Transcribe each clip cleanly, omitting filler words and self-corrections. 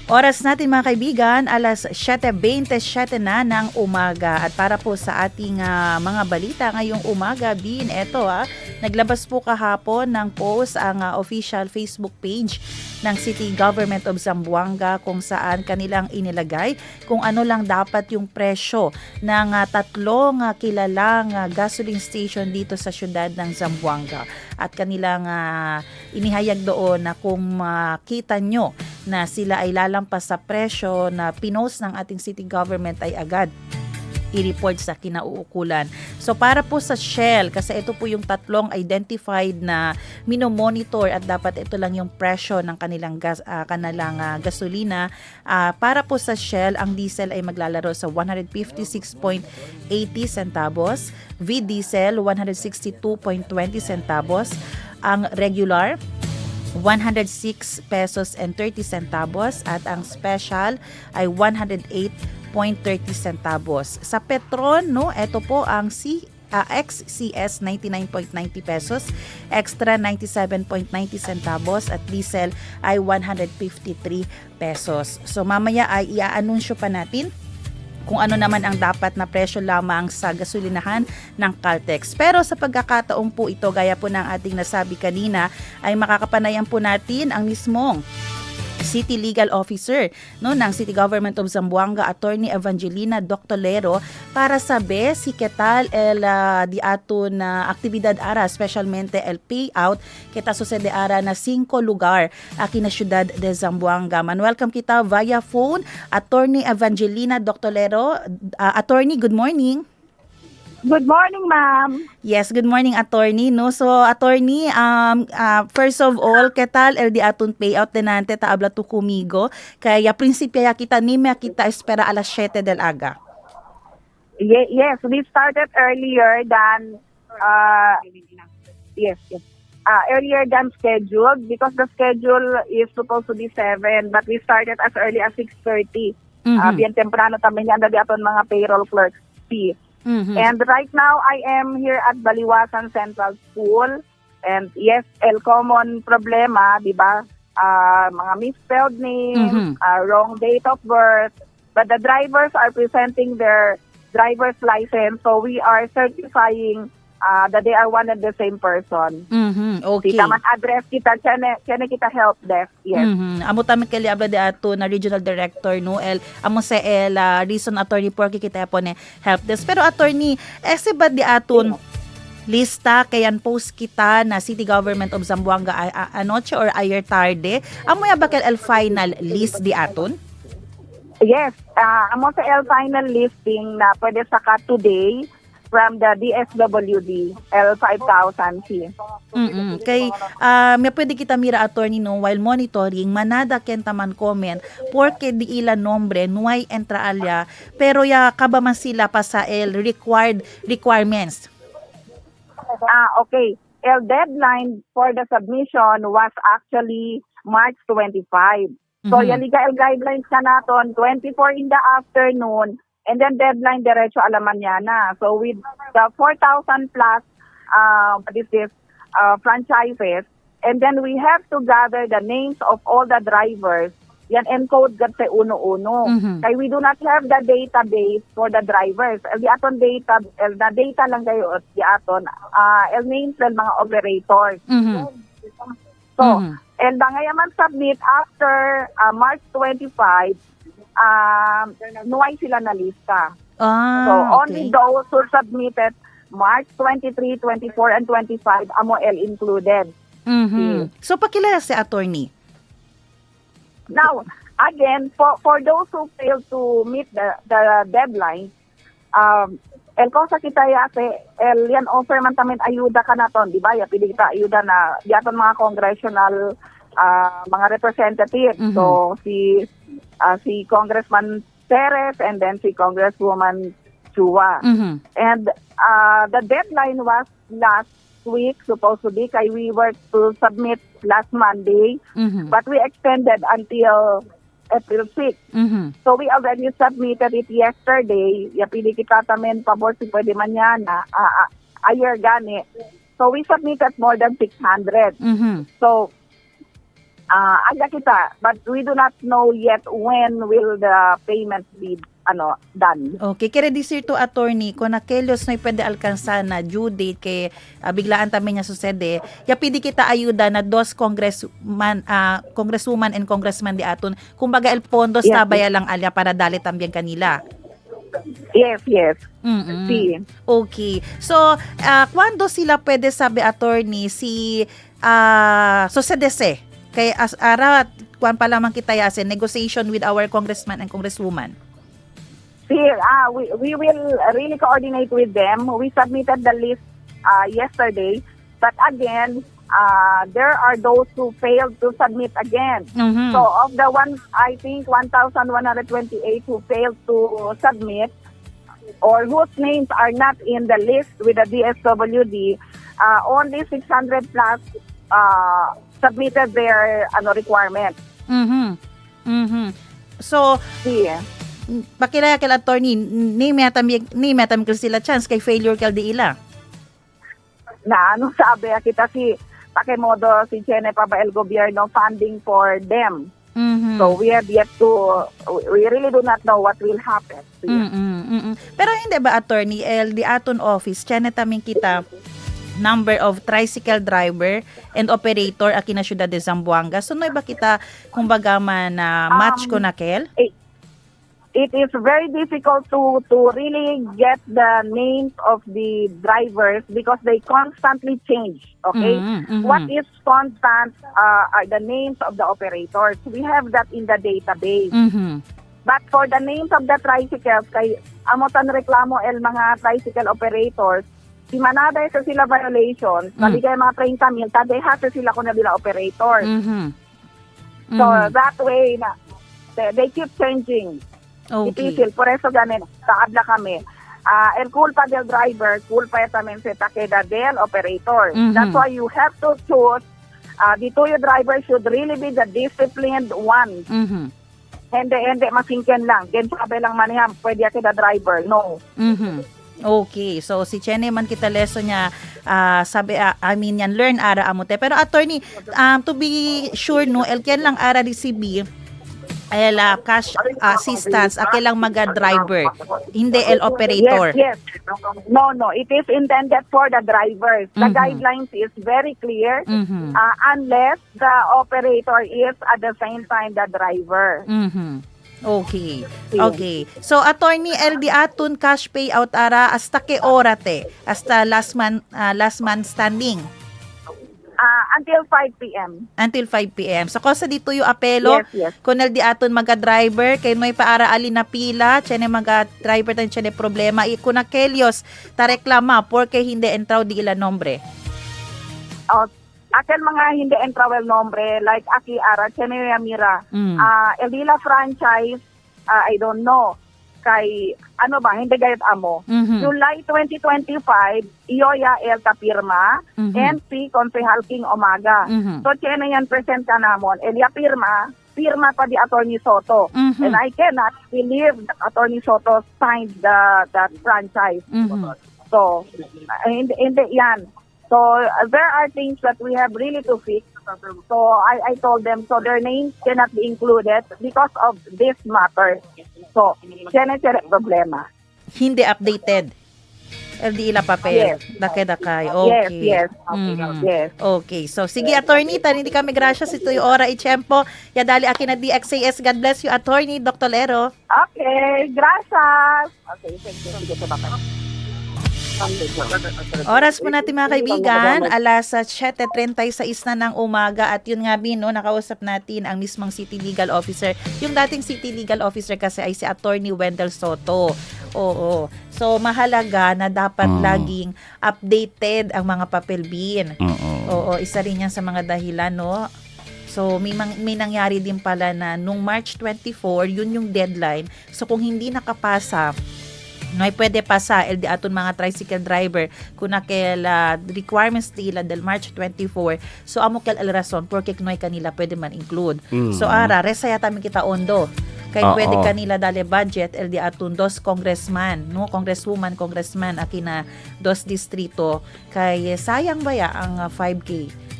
Oras natin mga kaibigan, alas 7:27 na ng umaga. At para po sa ating mga balita ngayong umaga, Bin, naglabas po kahapon ng post ang official Facebook page ng City Government of Zamboanga kung saan kanilang inilagay kung ano lang dapat yung presyo ng tatlong kilalang gasoline station dito sa syudad ng Zamboanga. At kanilang inihayag doon na kung makita nyo na sila ay lalampas sa presyo na pinost ng ating city government ay agad i-report sa kinauukulan. So para po sa Shell, kasi ito po yung tatlong identified na minomonitor at dapat ito lang yung presyo ng kanilang gasolina. Para po sa Shell, ang diesel ay maglalaro sa 156.80 centavos, V-diesel 162.20 centavos, ang regular 106 pesos and 30 centavos at ang special ay 108.30 centavos. Sa Petron, ito po ang XCS 99.90 pesos, extra 97.90 centavos at diesel ay 153 pesos. So mamaya ay i-anunsyo pa natin kung ano naman ang dapat na presyo lamang sa gasolinahan ng Caltex. Pero sa pagkakataong po ito, gaya po ng ating nasabi kanina, ay makakapanayan po natin ang mismong City Legal Officer ng City Government of Zamboanga, Attorney Evangelina Doctolero, para sabi si Ketal el di ato na aktibidad ara, specialmente el payout kita sucede ara na 5 lugar aquí na syudad de Zamboanga. Welcome kita via phone, Attorney Evangelina Doctolero. Attorney, good morning. Good morning, ma'am. Yes, good morning, attorney. So, attorney, first of all, ketal el di aton payout denante ta habla tu kumigo. Kaya prinsipya kita nimya kita espera alas 7 del aga. Yes, we started earlier than earlier than scheduled because the schedule is supposed to be 7, but we started as early as 6:30. Bien temprano también yan dali aton mga payroll clerks fee. And right now, I am here at Baliwasan Central School. And yes, el common problema, di ba? Mga misspelled names, wrong date of birth. But the drivers are presenting their driver's license. So we are certifying that they are one and the same person. Okay. Kita man address kita, kaya kita help desk. Yes. Amo tamin kali abla de ato na regional director amo sa reason attorney porky kita po ne help desk. Pero attorney, ba di aton lista kayan post kita na City Government of Zamboanga anoche or ayer tarde, amo ya bakal el final list di aton? Yes, amo sa el final listing na pwede saka today from the DSWD L5000 fee. Kay may pwede kita mira attorney while monitoring manada kenta man comment porque di ila nombre nuay entra alya pero ya kabaman sila pa sa el requirements. Okay. El deadline for the submission was actually March 25. So yung legal guidelines ka naton 24 in the afternoon. And then deadline diretso alaman niya na. So with the 4,000 plus franchises, and then we have to gather the names of all the drivers. Yan encode gat sa uno-uno. Kaya we do not have the database for the drivers. The aton data lang kayo di aton el names ng mga operators. So, and bangayaman submit after March 25. Nuway sila na lista. So, only those who submitted March 23, 24, and 25, AMOL included. So, pakilala si attorney. Now, again, for those who failed to meet the deadline, el kosa kita yan offer man tamin ayuda ka naton, di ba? Ya pili kita ayuda na yaton mga congressional mga representative. So, si Congressman Perez and then si Congresswoman Chua. And the deadline was last week, supposedly, kay we were to submit last Monday, but we extended until April 6. So we already submitted it yesterday. Yapili kita tamen pabor si pwede man yan ayer gani. So we submitted more than 600. So aga kita, but we do not know yet when will the payment be done. Okay, kaya disir to attorney, kung nakelyos na pwede alkansa na due date kay biglaan tami niya susede, ya pidi kita ayuda na dos congresswoman and congressman di aton, kumbaga el pondo Yes, tabaya lang alya para dali también kanila. Yes. Mm-mm. See. Okay. So, kwando sila pwede sabi attorney si susedese kay ara kwan pa lamang kita yasin negotiation with our congressman and congresswoman. See, we will really coordinate with them. We submitted the list yesterday, but again, there are those who failed to submit again. Mhm. So of the I think 1,128 who failed to submit or whose names are not in the list with the DSWD, only 600 plus submitted their requirement. Mhm. Mhm. So, See. pakilaya kay attorney ni metam sila chance kay failure kal di ila. Na sabi kita si Pakemodo si Chene pa ba el gobyerno funding for them. Mhm. So we really do not know what will happen. Pero hindi ba attorney di aton office chane taming kita number of tricycle driver and operator aki na syudad de Zamboanga. So noy ba kita kumbaga man match ko nakel? It is very difficult to really get the names of the drivers because they constantly change. Okay, what is constant are the names of the operators. We have that in the database. But for the names of the tricycles, kay amotan reklamo el mga tricycle operators, si manada sa sila violations, kali kay mga 30,000, tadeha sa sila kung nabila operator. So that way, they keep changing. Okay. Difícil. Por eso ganin, kaabla kami. El culpa del driver, culpa también sa takeda del operator. That's why you have to choose. The tuyo driver should really be the disciplined one. Hindi, masingken lang. Gen sabi lang maniham, pwede ako the driver. No. Okay, so si Chene man kita lesson niya sabi yan learn ara amote. Pero attorney, to be sure no, el ken lang ara receive el cash assistance lang driver, hindi el operator. Yes. No. It is intended for the drivers. The guidelines is very clear unless the operator is at the same time the driver. Okay. So attorney LD atun cash payout ara hasta ke orate? Hasta last man standing. Until 5 p.m. Until 5 p.m. So, kosa dito yung apelo, Yes. kung di aton maga-driver, kay may paara alin na pila, tiyan maga-driver tayo tiyan problema, kung na kelyos, ta reklama, porque hindi entraw di ila nombre. Akin mga hindi entrawel nombre, like Aki Ara, Chene Yamira, Elila franchise, I don't know, kay hindi gayat amo. July 2025, Iyoya El Tapirma, NC Konsehal King Umaga. So chene yan present ka namon. Elia firma pa di Attorney Soto. And I cannot believe that Attorney Soto signed that franchise. So hindi yan. So there are things that we have really to fix. So I told them, so their names cannot be included because of this matter. So, chene problema. Hindi updated. LD ila papel. Yes. Dakay. Okay. Yes. Yes. Okay. So, sige, attorney. Hindi kami gracias. Ito yung ora itsempo. Yadali akin na DXAS. God bless you, attorney, Dr. Lero. Okay. Gracias. Okay. Thank you. Sige, sabakay. Oras po natin mga kaibigan, alas 7:36 na ng umaga at yun nga Bino, nakausap natin ang mismong City Legal Officer. Yung dating City Legal Officer kasi ay si Attorney Wendell Soto. Oo. So mahalaga na dapat laging updated ang mga papel bin. Oo, isa rin yan sa mga dahilan, no? So may nangyari din pala na nung March 24, yun yung deadline. So kung hindi nakapasa, ay pwede pa sa LD aton mga tricycle driver kung requirements nila del March 24. So amo kel al rason porque noy kanila pwede man include. So ara resaya tamin kita ondo. Kay pwede kanila dale budget LD aton dos congressman, no, congressman akina dos distrito kay sayang baya ang 5K.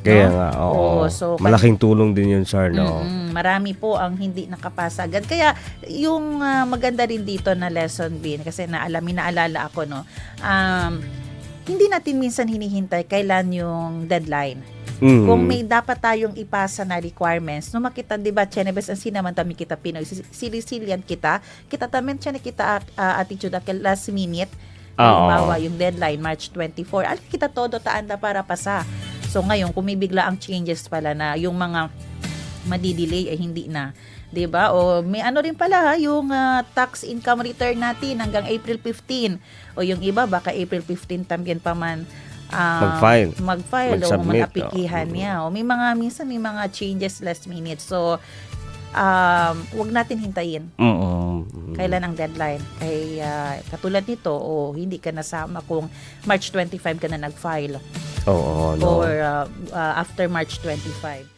Kaya no? nga, oo. Oo, so Malaking tulong din yun, sir, no? marami po ang hindi nakapasa agad. Kaya yung maganda rin dito na lesson din, kasi naalala ako, no, hindi natin minsan hinihintay kailan yung deadline. Mm. Kung may dapat tayong ipasa na requirements, no makita, di ba, Chenebes, ang sinaman tami kita Pinoy, si resilient kita tamen siya kita attitude at last minute, halimbawa yung deadline, March 24, alam kita todo taanda para pasa. So ngayon, kung may bigla ang changes pala na yung mga madidelay ay hindi na, 'di ba? O may ano rin pala yung tax income return natin hanggang April 15. O yung iba baka April 15 también pa man Mag-file. o Mag-submit, mag-apikihan niya. O may mga minsan may mga changes last minute. So wag natin hintayin kailan ang deadline. Kaya katulad nito, hindi ka nasama kung March 25 ka na nag-file Oo, no? or after March 25.